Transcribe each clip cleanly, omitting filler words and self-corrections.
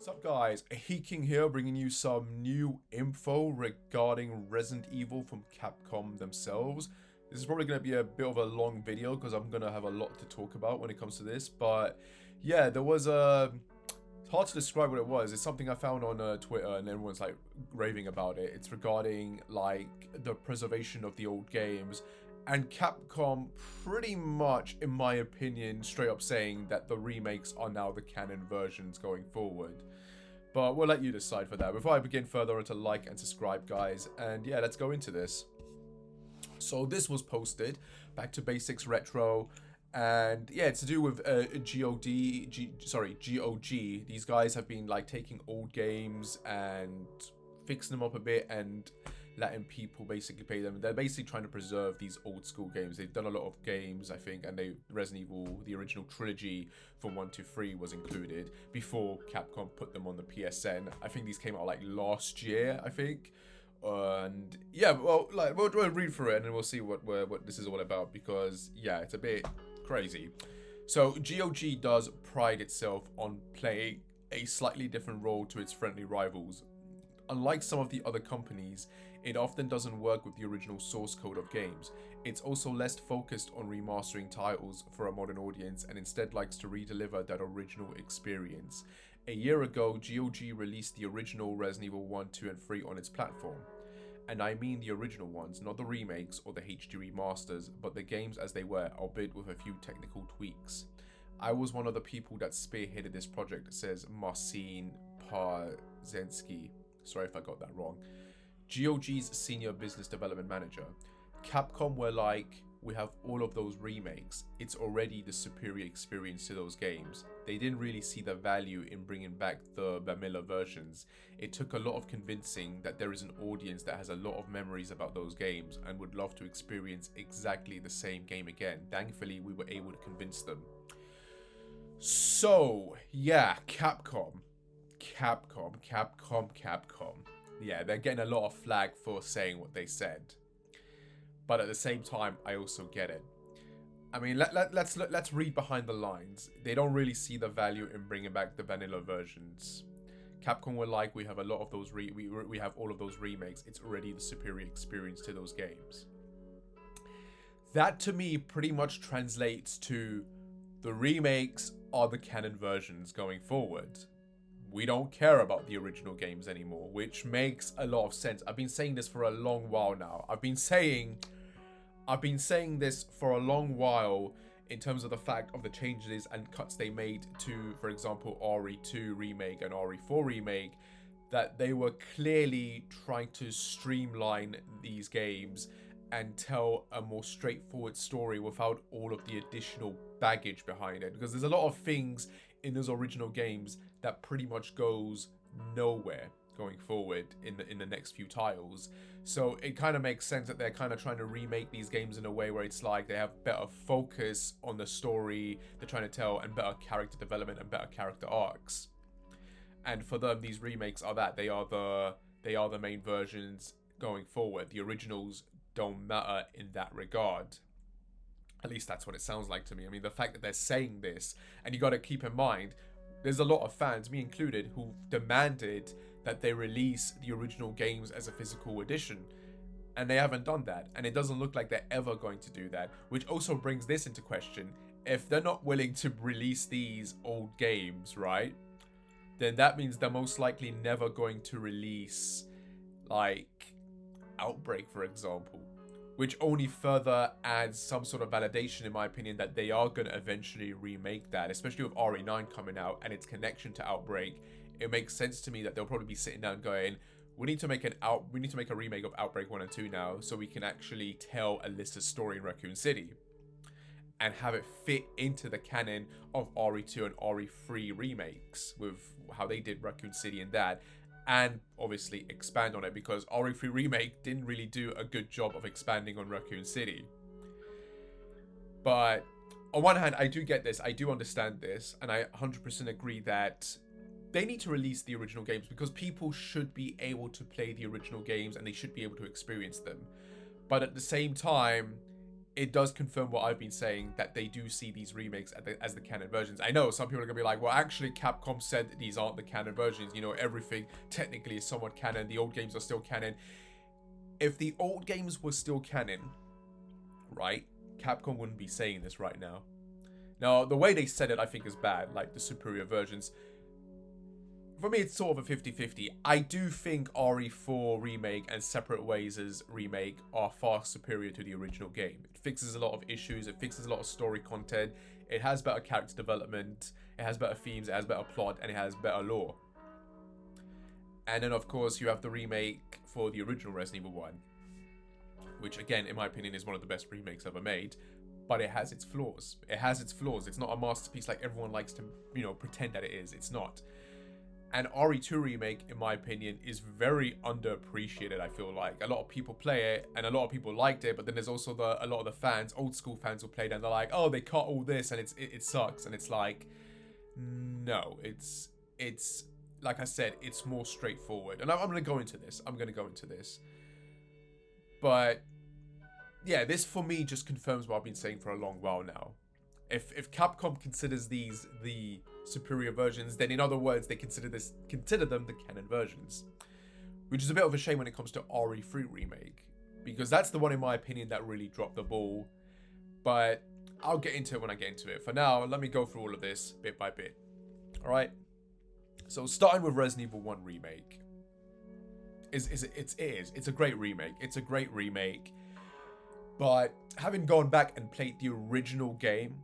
What's up guys, King here bringing you some new info regarding Resident Evil from Capcom themselves. This is probably going to be a bit of a long video because I'm going to have a lot to talk about when it comes to this, but yeah, there was a... It's hard to describe what it was. It's something I found on Twitter and everyone's like raving about it. It's regarding like the preservation of the old games and Capcom pretty much, in my opinion, straight up saying that the remakes are now the canon versions going forward. But we'll let you decide for that. Before I begin further on, to like and subscribe, guys. And yeah, let's go into this. So this was posted, Back to Basics Retro. And yeah, it's to do with GOG. These guys have been like taking old games and fixing them up a bit and letting people basically pay them. They're basically trying to preserve these old school games. They've done a lot of games, I think, and Resident Evil, the original trilogy from 1 to 3 was included before Capcom put them on the PSN. I think these came out like last year, I think. And yeah, well, like we'll read through it and then we'll see what this is all about, because yeah, it's a bit crazy. So GOG does pride itself on playing a slightly different role to its friendly rivals. Unlike some of the other companies, it often doesn't work with the original source code of games. It's also less focused on remastering titles for a modern audience and instead likes to redeliver that original experience. A year ago, GOG released the original Resident Evil 1, 2 and 3 on its platform. And I mean the original ones, not the remakes or the HD remasters, but the games as they were, albeit with a few technical tweaks. I was one of the people that spearheaded this project, says Marcin Parzensky. Sorry if I got that wrong. GOG's senior business development manager. Capcom were like, we have all of those remakes. It's already the superior experience to those games. They didn't really see the value in bringing back the vanilla versions. It took a lot of convincing that there is an audience that has a lot of memories about those games and would love to experience exactly the same game again. Thankfully, we were able to convince them. So, yeah, Capcom. Yeah, they're getting a lot of flack for saying what they said. But at the same time, I also get it. I mean, let's read behind the lines. They don't really see the value in bringing back the vanilla versions. Capcom were like, we have a lot of those we have all of those remakes. It's already the superior experience to those games. That to me pretty much translates to the remakes are the canon versions going forward. We don't care about the original games anymore, which makes a lot of sense. I've been saying this for a long while now. I've been saying this for a long while in terms of the fact of the changes and cuts they made to, for example, RE2 remake and RE4 remake, that they were clearly trying to streamline these games and tell a more straightforward story without all of the additional baggage behind it. Because there's a lot of things in those original games that pretty much goes nowhere going forward in the next few titles. So it kind of makes sense that they're kind of trying to remake these games in a way where it's like they have better focus on the story they're trying to tell and better character development and better character arcs. And for them, these remakes are that. They are the main versions going forward. The originals don't matter in that regard. At least that's what it sounds like to me. I mean, the fact that they're saying this, and you got to keep in mind, there's a lot of fans, me included, who demanded that they release the original games as a physical edition. And they haven't done that. And it doesn't look like they're ever going to do that. Which also brings this into question. If they're not willing to release these old games, right? Then that means they're most likely never going to release, like, Outbreak, for example. Which only further adds some sort of validation, in my opinion, that they are going to eventually remake that, especially with RE9 coming out and its connection to Outbreak. It makes sense to me that they'll probably be sitting down going, we need to make a remake of Outbreak 1 and 2 now, so we can actually tell Alyssa's story in Raccoon City and have it fit into the canon of RE2 and RE3 remakes with how they did Raccoon City and that. And obviously expand on it, because RE3 Remake didn't really do a good job of expanding on Raccoon City. But on one hand, I do get this, I do understand this, and I 100% agree that they need to release the original games because people should be able to play the original games and they should be able to experience them. But at the same time, it does confirm what I've been saying, that they do see these remakes as the canon versions. I know some people are going to be like, well, actually, Capcom said that these aren't the canon versions. You know, everything technically is somewhat canon. The old games are still canon. If the old games were still canon, right, Capcom wouldn't be saying this right now. Now, the way they said it, I think, is bad, like the superior versions. For me, it's sort of a 50-50. I do think RE4 Remake and Separate Ways' remake are far superior to the original game. It fixes a lot of issues, it fixes a lot of story content, it has better character development, it has better themes, it has better plot, and it has better lore. And then, of course, you have the remake for the original Resident Evil 1, which, again, in my opinion, is one of the best remakes ever made. But it has its flaws. It has its flaws. It's not a masterpiece like everyone likes to, you know, pretend that it is. It's not. And RE2 Remake, in my opinion, is very underappreciated, I feel like. A lot of people play it, and a lot of people liked it, but then there's also a lot of the fans, old school fans who played it, and they're like, oh, they cut all this, and it sucks. And it's like, no, it's like I said, it's more straightforward. And I'm going to go into this. But, yeah, this for me just confirms what I've been saying for a long while now. If Capcom considers these the superior versions, then in other words, they consider them the canon versions. Which is a bit of a shame when it comes to RE3 Remake, because that's the one, in my opinion, that really dropped the ball. But I'll get into it when I get into it. For now, let me go through all of this bit by bit. Alright? So starting with Resident Evil 1 Remake. It's a great remake. It's a great remake. But having gone back and played the original game,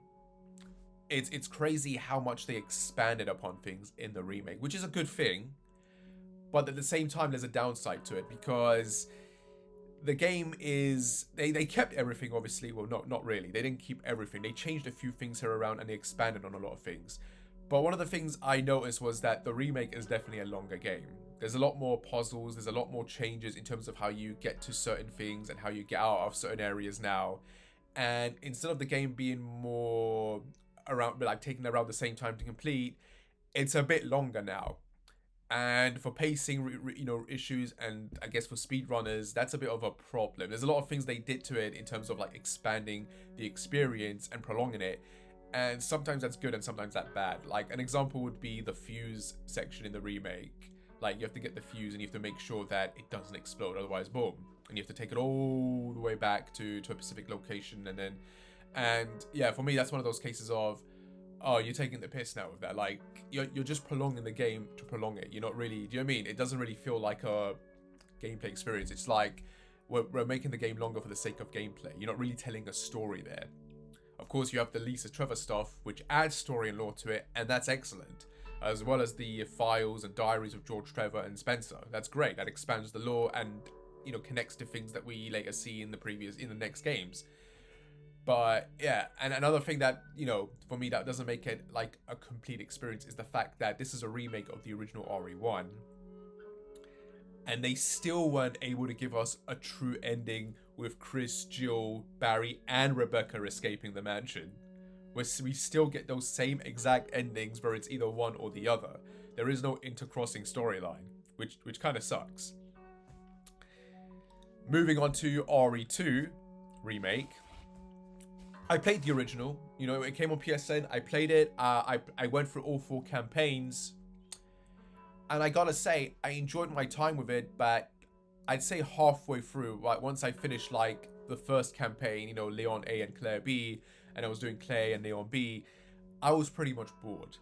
it's crazy how much they expanded upon things in the remake, which is a good thing. But at the same time, there's a downside to it, because the game is... They kept everything, obviously. Well, not really. They didn't keep everything. They changed a few things here around, and they expanded on a lot of things. But one of the things I noticed was that the remake is definitely a longer game. There's a lot more puzzles, there's a lot more changes in terms of how you get to certain things and how you get out of certain areas now. And instead of the game being more around, like taking around the same time to complete, it's a bit longer now. And for pacing, issues, and I guess for speedrunners, that's a bit of a problem. There's a lot of things they did to it in terms of like expanding the experience and prolonging it. And sometimes that's good and sometimes that's bad. Like an example would be the fuse section in the remake. Like you have to get the fuse and you have to make sure that it doesn't explode, otherwise boom. And you have to take it all the way back to a specific location, and yeah, for me that's one of those cases of, oh, you're taking the piss now with that. Like you're just prolonging the game to prolong it. You're not really, do you know what I mean? It doesn't really feel like a gameplay experience. It's like we're making the game longer for the sake of gameplay. You're not really telling a story there. Of course, you have the Lisa Trevor stuff, which adds story and lore to it, and that's excellent. As well as the files and diaries of George Trevor and Spencer. That's great. That expands the lore and, connects to things that we later see in the next games. But yeah, and another thing that, for me that doesn't make it like a complete experience is the fact that this is a remake of the original RE1. And they still weren't able to give us a true ending with Chris, Jill, Barry, and Rebecca escaping the mansion. Where we still get those same exact endings where it's either one or the other. There is no intercrossing storyline, which kind of sucks. Moving on to RE2 Remake. I played the original. It came on PSN. I played it. I went through all 4 campaigns. And I gotta say, I enjoyed my time with it, but I'd say halfway through, like once I finished like the first campaign, Leon A and Claire B, and I was doing Claire and Leon B, I was pretty much bored.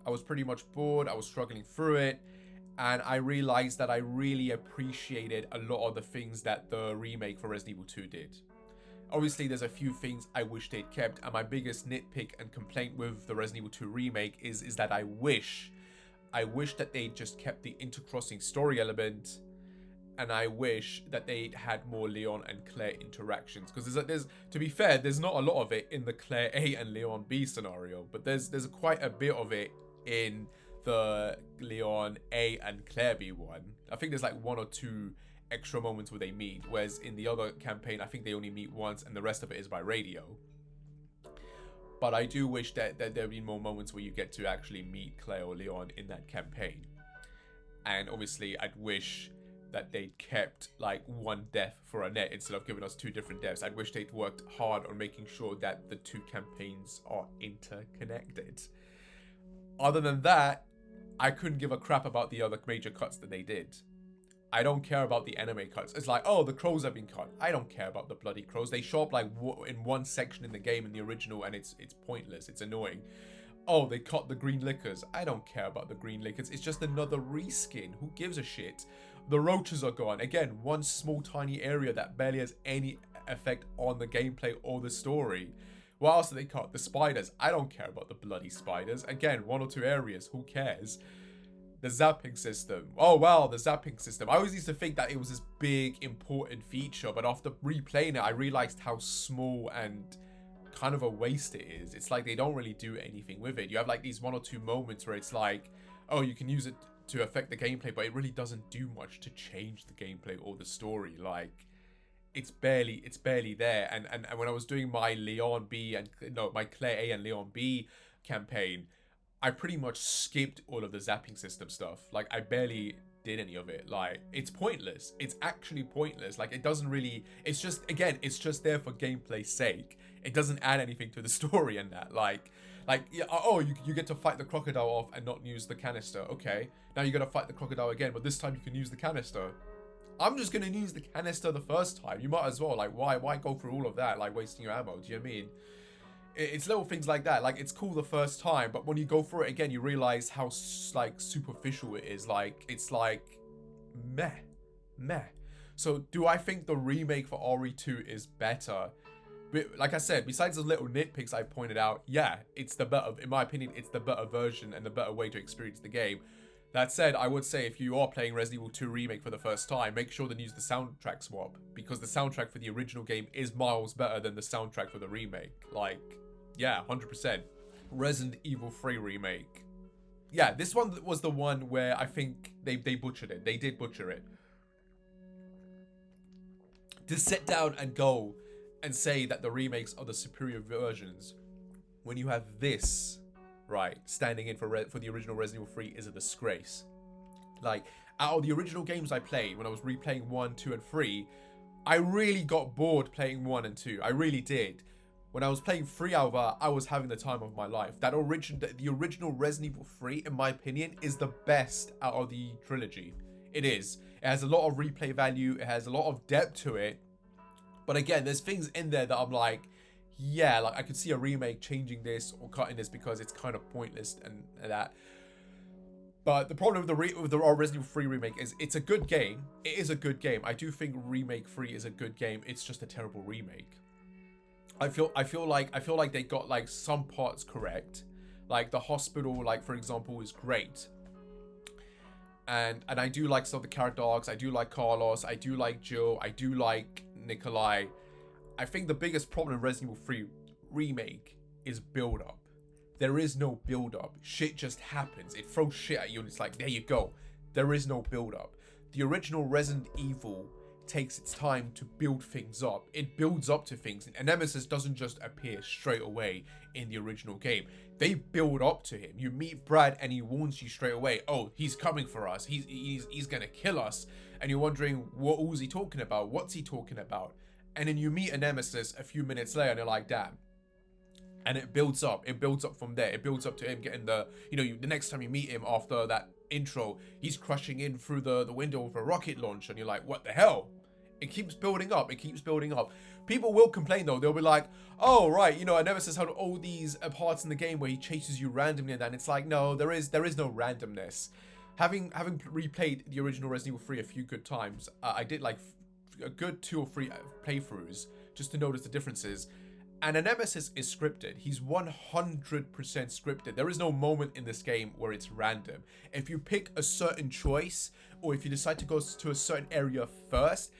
I was struggling through it, and I realized that I really appreciated a lot of the things that the remake for Resident Evil 2 did. Obviously, there's a few things I wish they'd kept, and my biggest nitpick and complaint with the Resident Evil 2 remake is that I wish that they just kept the intercrossing story element, and I wish that they'd had more Leon and Claire interactions, because there's to be fair, there's not a lot of it in the Claire A and Leon B scenario, but there's quite a bit of it in the Leon A and Claire B one. I think there's like 1 or 2 extra moments where they meet, whereas in the other campaign I think they only meet once and the rest of it is by radio. But I do wish that there'd be more moments where you get to actually meet Claire or Leon in that campaign. And obviously I'd wish that they'd kept like one death for Annette instead of giving us 2 different deaths. I wish they'd worked hard on making sure that the 2 campaigns are interconnected. Other than that, I couldn't give a crap about the other major cuts that they did. I don't care about the anime cuts. It's like, oh, the crows have been cut. I don't care about the bloody crows. They show up like in one section in the game in the original, and it's pointless. It's annoying. Oh, they cut the green lickers. I don't care about the green lickers. It's just another reskin. Who gives a shit? The roaches are gone. Again, one small tiny area that barely has any effect on the gameplay or the story. What else did they cut? The spiders. I don't care about the bloody spiders. Again, 1 or 2 areas. Who cares? The zapping system. Oh, wow, the zapping system. I always used to think that it was this big, important feature, but after replaying it, I realized how small and kind of a waste it is. It's like they don't really do anything with it. You have like these 1 or 2 moments where it's like, oh, you can use it to affect the gameplay, but it really doesn't do much to change the gameplay or the story. Like, it's barely there. And when I was doing my Leon B and my Claire A and Leon B campaign, I pretty much skipped all of the zapping system stuff. Like, I barely did any of it. Like, it's pointless. It's actually pointless. Like, it doesn't really, it's just, again, it's just there for gameplay's sake. It doesn't add anything to the story and that. Like, yeah, oh, you get to fight the crocodile off and not use the canister. Okay, now you gotta fight the crocodile again, but this time you can use the canister. I'm just gonna use the canister the first time. You might as well. Like, why go through all of that? Like, wasting your ammo. Do you know what I mean? It's little things like that. Like, it's cool the first time, but when you go through it again, you realize how like superficial it is. Like, it's like meh. So, do I think the remake for RE2 is better? But like I said, besides the little nitpicks I pointed out, yeah, it's the better. In my opinion, it's the better version and the better way to experience the game. That said, I would say if you are playing Resident Evil 2 Remake for the first time, make sure to use the soundtrack swap, because the soundtrack for the original game is miles better than the soundtrack for the remake. Like, yeah, 100%. Resident Evil 3 Remake. Yeah, this one was the one where I think they butchered it. They did butcher it. To sit down and go and say that the remakes are the superior versions when you have this, right, standing in for the original Resident Evil 3 is a disgrace. Like, out of the original games I played, when I was replaying 1, 2, and 3, I really got bored playing 1 and 2. I really did. When I was playing 3, however, I was having the time of my life. The original Resident Evil 3, in my opinion, is the best out of the trilogy. It is. It has a lot of replay value. It has a lot of depth to it. But again, there's things in there that I'm like, yeah, like I could see a remake changing this or cutting this because it's kind of pointless and that. But the problem with the Resident Evil 3 remake is it's a good game. It is a good game. I do think Remake 3 is a good game. It's just a terrible remake. I feel like they got like some parts correct. Like the hospital, like for example, is great. And I do like some of the character arcs. I do like Carlos. I do like Jill. I do like Nikolai. I think the biggest problem in Resident Evil 3 Remake is build-up. There is no build-up. Shit just happens. It throws shit at you and it's like, there you go. There is no build-up. The original Resident Evil takes its time to build things up. It builds up to things. And Nemesis doesn't just appear straight away in the original game. They build up to him. You meet Brad and he warns you straight away, oh, he's coming for us. He's gonna kill us. And you're wondering, what was he talking about? What's he talking about? And then you meet a Nemesis a few minutes later and you're like, damn. And it builds up. It builds up from there. It builds up to him getting the next time you meet him after that intro, he's crushing in through the window with a rocket launch. And you're like, what the hell? It keeps building up. It keeps building up. People will complain though. They'll be like, oh, right, a Nemesis had all these parts in the game where he chases you randomly. And it's like, no, there is no randomness. Having replayed the original Resident Evil 3 a few good times, I did like a good 2 or 3 playthroughs just to notice the differences. And a Nemesis is scripted. He's 100% scripted. There is no moment in this game where it's random. If you pick a certain choice, or if you decide to go to a certain area first,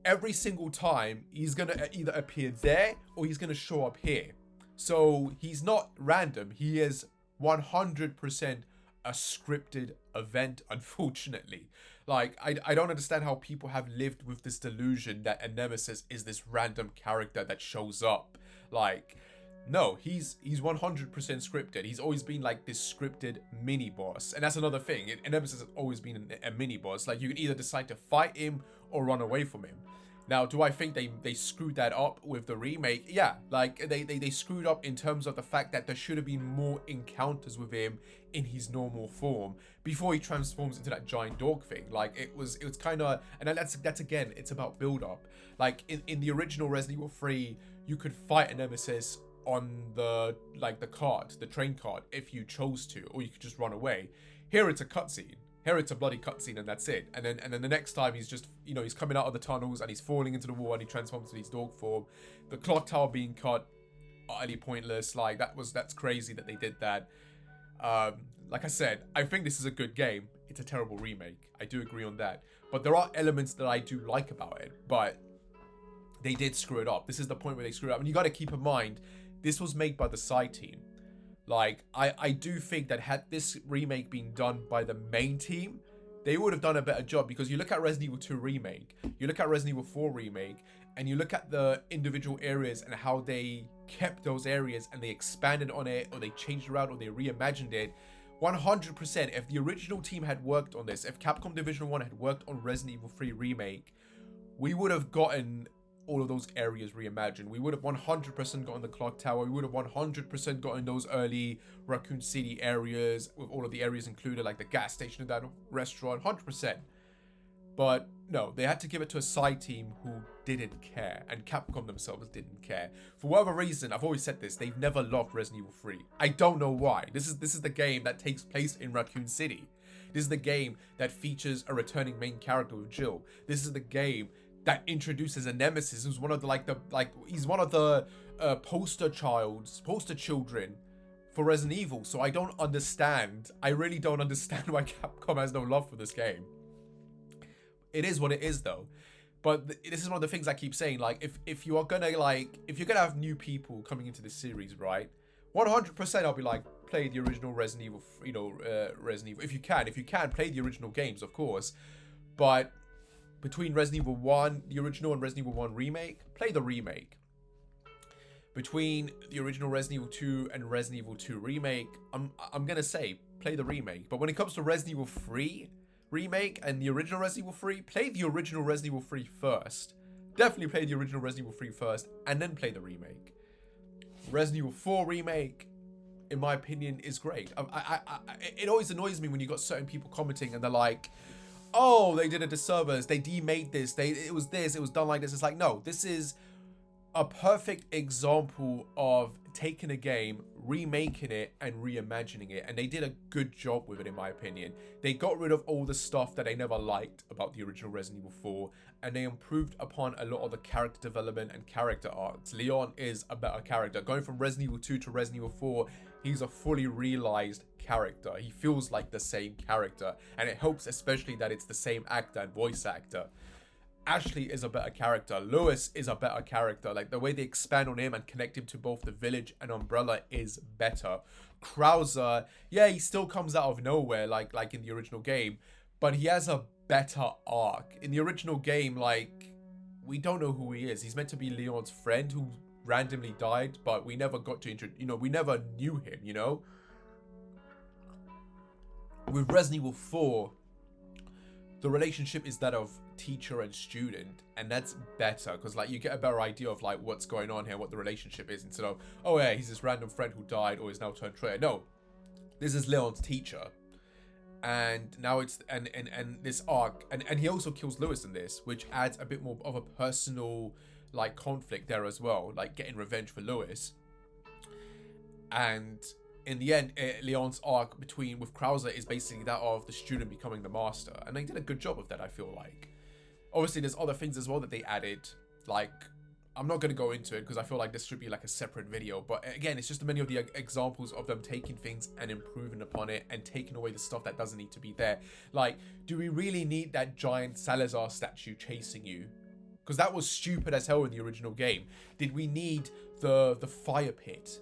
every single time he's gonna either appear there or he's gonna show up here. So he's not random. He is 100% a scripted event, unfortunately. Like, I don't understand how people have lived with this delusion that a Nemesis is this random character that shows up. Like, No, he's 100% scripted. He's always been like this scripted mini boss, and that's another thing. Nemesis has always been a mini boss. Like, you can either decide to fight him or run away from him. Now, do I think they screwed that up with the remake? Yeah, like they screwed up in terms of the fact that there should have been more encounters with him in his normal form before he transforms into that giant dog thing. Like, it was kind of, and that's again, it's about build up. Like in the original Resident Evil 3, you could fight a nemesis on the cart, the train cart, if you chose to, or you could just run away. Here it's a cutscene. Here it's a bloody cutscene, and that's it. And then the next time he's just, he's coming out of the tunnels and he's falling into the wall and he transforms to his dog form. The clock tower being cut, utterly pointless. Like, that's crazy that they did that. Like I said, I think this is a good game. It's a terrible remake. I do agree on that. But there are elements that I do like about it. But they did screw it up. This is the point where they screwed it up. And you got to keep in mind, this was made by the side team. Like, I do think that had this remake been done by the main team, they would have done a better job. Because you look at Resident Evil 2 Remake, you look at Resident Evil 4 Remake, and you look at the individual areas and how they kept those areas and they expanded on it, or they changed around, or they reimagined it. 100%, if the original team had worked on this, if Capcom Division 1 had worked on Resident Evil 3 Remake, we would have gotten all of those areas reimagined. We would have 100% gotten the clock tower. We would have 100% gotten those early Raccoon City areas with all of the areas included, like the gas station and that restaurant, 100%. But no, they had to give it to a side team who didn't care, and Capcom themselves didn't care. For whatever reason, I've always said this, they've never loved Resident Evil 3. I don't know why. This is the game that takes place in Raccoon City. This is the game that features a returning main character with Jill. This is the game that introduces a nemesis who's one of he's one of the poster children for Resident Evil. So I don't understand. I really don't understand why Capcom has no love for this game. It is what it is, though. But this is one of the things I keep saying. Like, if you're gonna have new people coming into this series, right? 100% I'll be like, play the original Resident Evil, Resident Evil. If you can play the original games, of course. But between Resident Evil 1, the original, and Resident Evil 1 Remake, play the remake. Between the original Resident Evil 2 and Resident Evil 2 Remake, I'm gonna say, play the remake. But when it comes to Resident Evil 3 Remake and the original Resident Evil 3, play the original Resident Evil 3 first. Definitely play the original Resident Evil 3 first, and then play the remake. Resident Evil 4 Remake, in my opinion, is great. It always annoys me when you got certain people commenting and they're like, oh, they did a disservice, they demade this, it was done like this. It's like, no, this is a perfect example of taking a game, remaking it, and reimagining it, and they did a good job with it, in my opinion. They got rid of all the stuff that I never liked about the original Resident Evil 4, and they improved upon a lot of the character development and character arcs. Leon is a better character. Going from Resident Evil 2 to Resident Evil 4, he's a fully realized character. He feels like the same character, and it helps especially that it's the same actor and voice actor. Ashley is a better character. Lewis is a better character. Like, the way they expand on him and connect him to both the village and Umbrella is better. Krauser, yeah, he still comes out of nowhere like in the original game, but he has a better arc. In the original game, like, we don't know who he is. He's meant to be Leon's friend who randomly died, but we never got to we never knew him, With Resident Evil 4, the relationship is that of teacher and student, and that's better because, like, you get a better idea of, like, what's going on here, what the relationship is, instead of, oh yeah, he's this random friend who died or is now turned traitor. No, this is Leon's teacher, and now it's and this arc, and he also kills Lewis in this, which adds a bit more of a personal, like, conflict there as well, like getting revenge for Lewis. And in the end, Leon's arc with Krauser is basically that of the student becoming the master, and they did a good job of that, I feel like. Obviously, there's other things as well that they added, like, I'm not going to go into it because I feel like this should be like a separate video, but again, it's just many of the examples of them taking things and improving upon it and taking away the stuff that doesn't need to be there. Like, do we really need that giant Salazar statue chasing you? Because that was stupid as hell in the original game. Did we need the fire pit,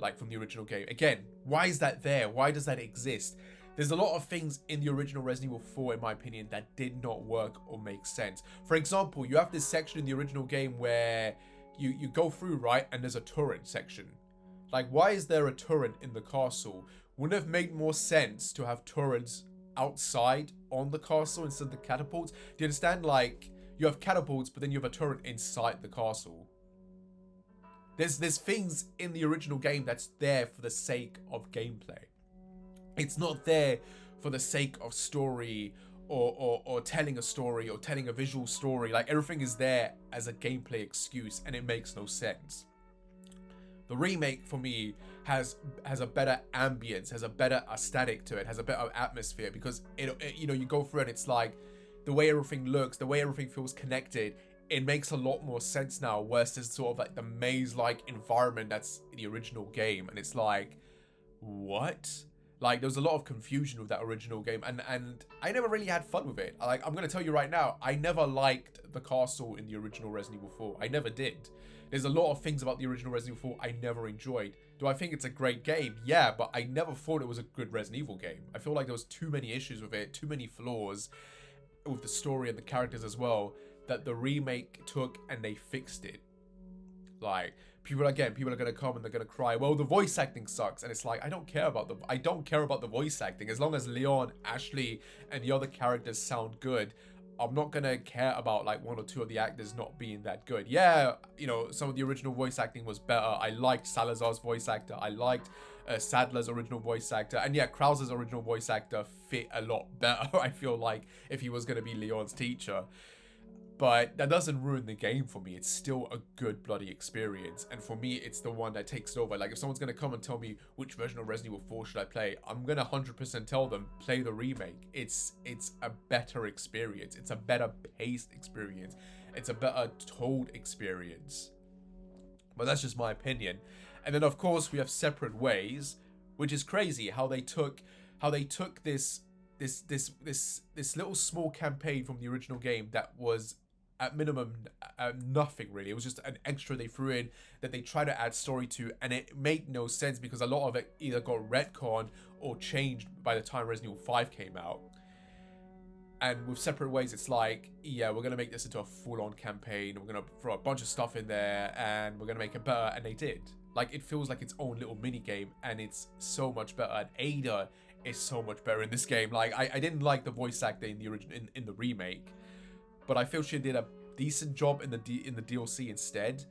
like, from the original game? Again, why is that there? Why does that exist? There's a lot of things in the original Resident Evil 4, in my opinion, that did not work or make sense. For example, you have this section in the original game where you go through, right, and there's a turret section. Like, why is there a turret in the castle? Wouldn't it have made more sense to have turrets outside on the castle instead of the catapults? Do you understand? Like, you have catapults, but then you have a turret inside the castle. There's things in the original game that's there for the sake of gameplay. It's not there for the sake of story or telling a story or telling a visual story. Like, everything is there as a gameplay excuse, and it makes no sense. The remake for me has a better ambience, has a better aesthetic to it, has a better atmosphere, because it you know, you go through it, it's like the way everything looks, the way everything feels connected, it makes a lot more sense now, versus sort of like the maze-like environment that's in the original game. And it's like, what? Like, there was a lot of confusion with that original game, and I never really had fun with it. Like, I'm gonna tell you right now, I never liked the castle in the original Resident Evil 4. I never did. There's a lot of things about the original Resident Evil 4 I never enjoyed. Do I think it's a great game? Yeah, but I never thought it was a good Resident Evil game. I feel like there was too many issues with it, too many flaws with the story and the characters as well, that the remake took and they fixed it. Like, people are gonna come and they're gonna cry, well, the voice acting sucks, and it's like, I don't care about the voice acting. As long as Leon, Ashley, and the other characters sound good, I'm not gonna care about like one or two of the actors not being that good. Yeah, you know, some of the original voice acting was better. I liked Salazar's voice actor. I liked Sadler's original voice actor, and yeah, Krauser's original voice actor fit a lot better. I feel like, if he was gonna be Leon's teacher. But that doesn't ruin the game for me. It's still a good bloody experience. And for me, it's the one that takes it over. Like, if someone's going to come and tell me which version of Resident Evil 4 should I play, I'm going to 100% tell them, play the remake. It's a better experience. It's a better paced experience. It's a better told experience. But that's just my opinion. And then, of course, we have Separate Ways, which is crazy how they took this little small campaign from the original game that was at minimum nothing really. It was just an extra they threw in that they tried to add story to, and it made no sense because a lot of it either got retconned or changed by the time Resident Evil 5 came out. And with Separate Ways, it's like, yeah, we're gonna make this into a full-on campaign, we're gonna throw a bunch of stuff in there, and we're gonna make it better. And they did. Like, it feels like its own little mini game, and it's so much better. And Ada is so much better in this game. Like, I didn't like the voice actor in the original, in the remake, but I feel she did a decent job in the DLC instead.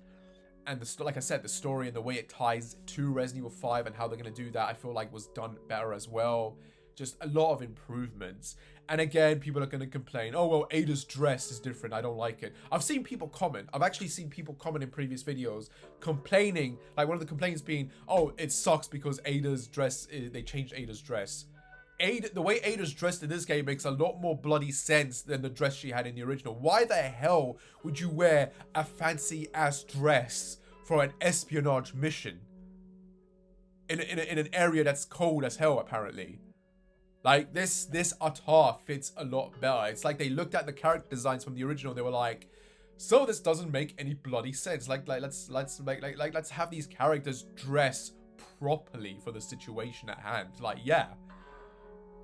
And like I said, the story and the way it ties to Resident Evil 5 and how they're gonna do that, I feel like was done better as well. Just a lot of improvements. And again, people are going to complain, oh, well, Ada's dress is different, I don't like it. I've seen people comment. I've actually seen people comment in previous videos complaining, like one of the complaints being, oh, it sucks because Ada's dress, they changed Ada's dress. The way Ada's dressed in this game makes a lot more bloody sense than the dress she had in the original. Why the hell would you wear a fancy-ass dress for an espionage mission? In an area that's cold as hell, apparently. Like, this attire fits a lot better. It's like they looked at the character designs from the original. They were like, so this doesn't make any bloody sense. Let's have these characters dress properly for the situation at hand. Like, yeah.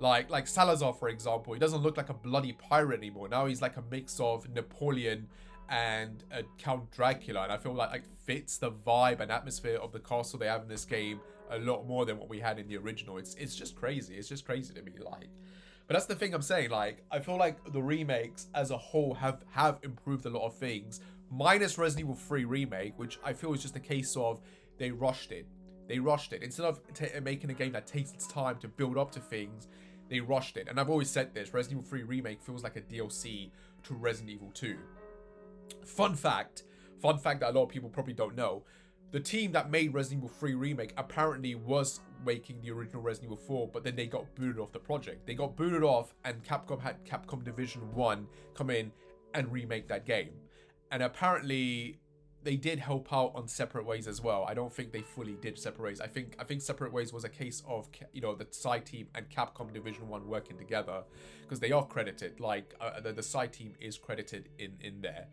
Like Salazar, for example, he doesn't look like a bloody pirate anymore. Now he's like a mix of Napoleon and Count Dracula, and I feel like fits the vibe and atmosphere of the castle they have in this game a lot more than what we had in the original. It's just crazy. It's just crazy to me. Like, but that's the thing I'm saying. Like, I feel like the remakes as a whole have improved a lot of things, minus Resident Evil 3 remake, which I feel is just a case of they rushed it. They rushed it instead of making a game that takes its time to build up to things. They rushed it, and I've always said this: Resident Evil 3 remake feels like a DLC to Resident Evil 2. Fun fact that a lot of people probably don't know. The team that made Resident Evil 3 Remake apparently was making the original Resident Evil 4, but then they got booted off the project. They got booted off, and Capcom had Capcom Division 1 come in and remake that game. And apparently, they did help out on Separate Ways as well. I don't think they fully did Separate Ways. I think Separate Ways was a case of, you know, the side team and Capcom Division 1 working together, because they are credited. Like, the side team is credited in there.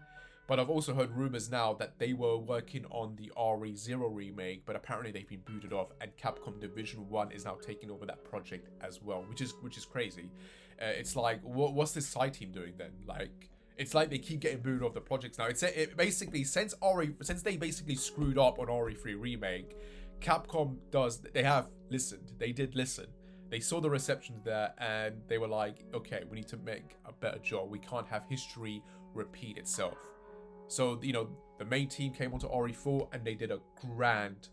But I've also heard rumors now that they were working on the RE0 remake, but apparently they've been booted off, and Capcom Division 1 is now taking over that project as well, which is crazy. It's like, what's this side team doing then? Like, it's like they keep getting booted off the projects now. It basically, since they basically screwed up on RE3 remake, Capcom they have listened. They did listen. They saw the reception there and they were like, okay, we need to make a better job. We can't have history repeat itself. So, you know, the main team came onto RE4 and they did a grand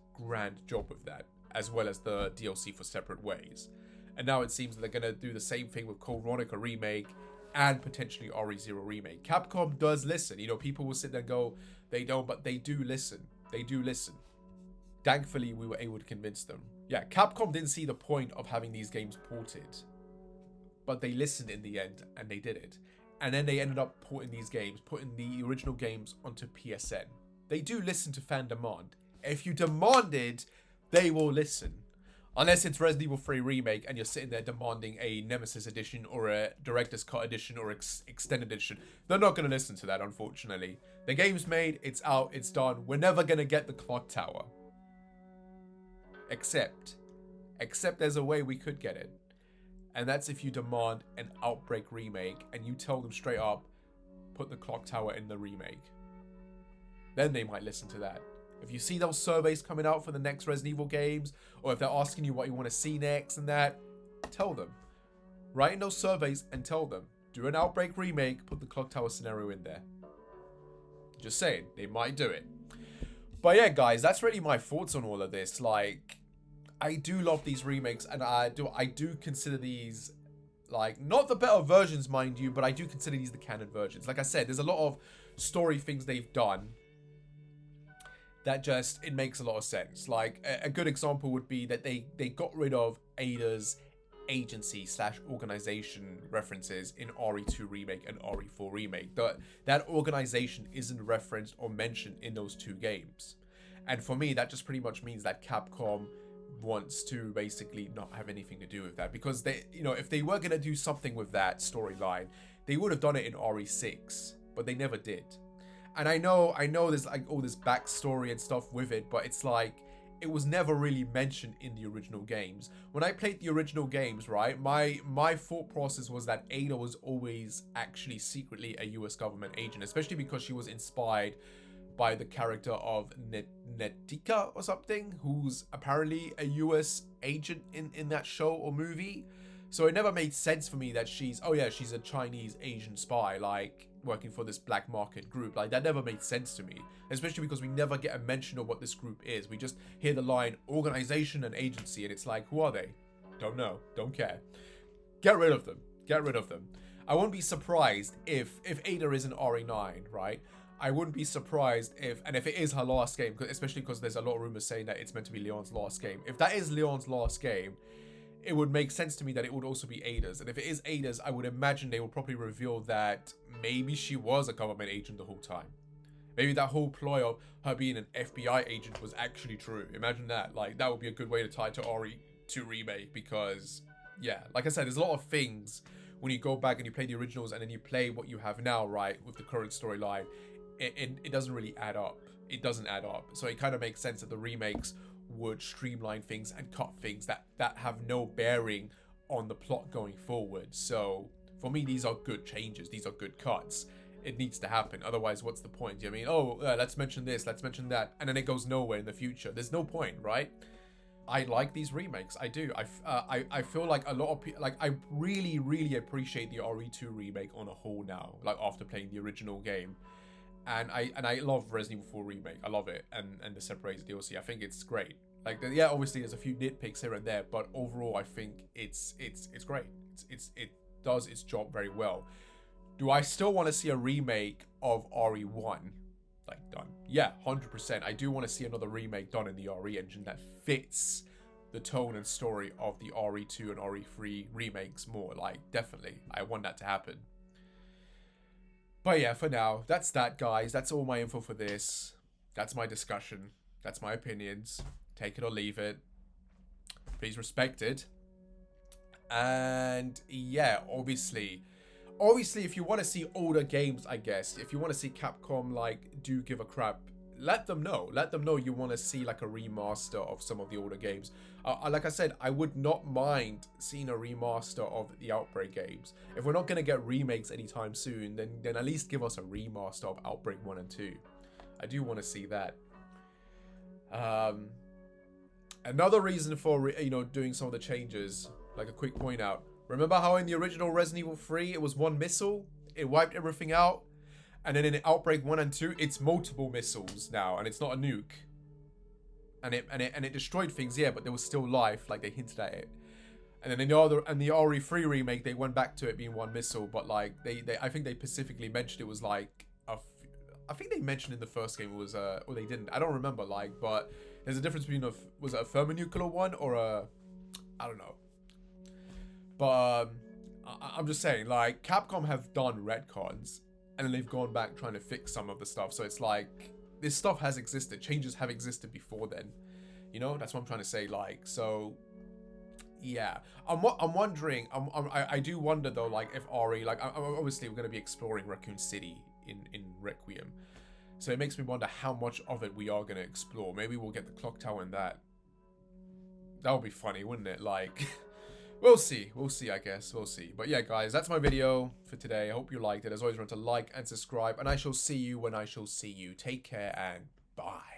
job with that, as well as the DLC for Separate Ways. And now it seems that they're going to do the same thing with Code Veronica Remake and potentially RE0 Remake. Capcom does listen. You know, people will sit there and go, they don't, but they do listen. They do listen. Thankfully, we were able to convince them. Yeah, Capcom didn't see the point of having these games ported, but they listened in the end and they did it. And then they ended up porting these games, putting the original games onto PSN. They do listen to fan demand. If you demand it, they will listen. Unless it's Resident Evil 3 Remake and you're sitting there demanding a Nemesis edition or a Director's Cut edition or extended edition. They're not going to listen to that, unfortunately. The game's made, it's out, it's done. We're never going to get the clock tower. Except there's a way we could get it. And that's if you demand an Outbreak remake and you tell them straight up, put the clock tower in the remake. Then they might listen to that. If you see those surveys coming out for the next Resident Evil games, or if they're asking you what you want to see next and that, tell them. Write in those surveys and tell them. Do an Outbreak remake, put the clock tower scenario in there. Just saying, they might do it. But yeah, guys, that's really my thoughts on all of this. Like, I do love these remakes, and I do consider these, like, not the better versions, mind you, but I do consider these the canon versions. Like I said, there's a lot of story things they've done that just, it makes a lot of sense. Like, a good example would be that they got rid of Ada's agency / organization references in RE2 Remake and RE4 Remake. That organization isn't referenced or mentioned in those two games. And for me, that just pretty much means that Capcom wants to basically not have anything to do with that, because they, you know, if they were going to do something with that storyline, they would have done it in RE6, but they never did. And I know there's like all this backstory and stuff with it, but it's like, it was never really mentioned in the original games. When I played the original games, right, my thought process was that Ada was always actually secretly a US government agent, especially because she was inspired by the character of Netika or something, who's apparently a US agent in that show or movie. So it never made sense for me that she's a Chinese Asian spy, like, working for this black market group. Like, that never made sense to me, especially because we never get a mention of what this group is. We just hear the line organization and agency, and it's like, who are they? Don't know, don't care. Get rid of them. I wouldn't be surprised if Ada is an RE9, right? I wouldn't be surprised if it is her last game, especially because there's a lot of rumors saying that it's meant to be Leon's last game. If that is Leon's last game, it would make sense to me that it would also be Ada's. And if it is Ada's, I would imagine they will probably reveal that maybe she was a government agent the whole time. Maybe that whole ploy of her being an FBI agent was actually true. Imagine that. Like, that would be a good way to tie to RE2 Remake, because, yeah, like I said, there's a lot of things when you go back and you play the originals and then you play what you have now, right, with the current storyline, it doesn't really add up. It doesn't add up. So it kind of makes sense that the remakes would streamline things and cut things that have no bearing on the plot going forward. So for me, these are good changes. These are good cuts. It needs to happen. Otherwise, what's the point? You know what I mean, let's mention this, let's mention that, and then it goes nowhere in the future. There's no point, right? I like these remakes. I do. I feel like a lot of people, like, I really appreciate the RE2 remake on a whole now, like, after playing the original game. And I love Resident Evil 4 Remake. I love it. And the separated DLC. I think it's great. Like, yeah, obviously there's a few nitpicks here and there, but overall I think it's great. It does its job very well. Do I still want to see a remake of RE1, like, done? Yeah, 100%. I do want to see another remake done in the RE engine that fits the tone and story of the RE2 and RE3 remakes more. Like, definitely. I want that to happen. But yeah, for now, that's that, guys. That's all my info for this. That's my discussion. That's my opinions. Take it or leave it. Please respect it. And yeah, obviously, if you want to see older games, I guess, if you want to see Capcom, like, do give a crap, let them know. Let them know you want to see, like, a remaster of some of the older games. Like I said, I would not mind seeing a remaster of the Outbreak games. If we're not going to get remakes anytime soon, then at least give us a remaster of Outbreak 1 and 2. I do want to see that. Another reason for, you know, doing some of the changes, like a quick point out. Remember how in the original Resident Evil 3, it was one missile? It wiped everything out. And then in Outbreak 1 and 2, it's multiple missiles now, and it's not a nuke. And it destroyed things, yeah, but there was still life, like they hinted at it. And then in the RE3 remake, they went back to it being one missile, but like I think they specifically mentioned it was like I think they mentioned in the first game it was or they didn't. I don't remember, like, but there's a difference between was it a thermonuclear one or a, I don't know. But I'm just saying, like, Capcom have done retcons and then they've gone back trying to fix some of the stuff. So it's like this stuff has existed, changes have existed before then. You know, that's what I'm trying to say. Like, so yeah, I'm wondering. I do wonder though, like if RE, like obviously we're gonna be exploring Raccoon City in Requiem, so it makes me wonder how much of it we are gonna explore. Maybe we'll get the clock tower in that. That would be funny, wouldn't it? Like, we'll see, I guess, we'll see. But yeah, guys, that's my video for today. I hope you liked it. As always, remember to like and subscribe, and I shall see you when I shall see you. Take care and bye.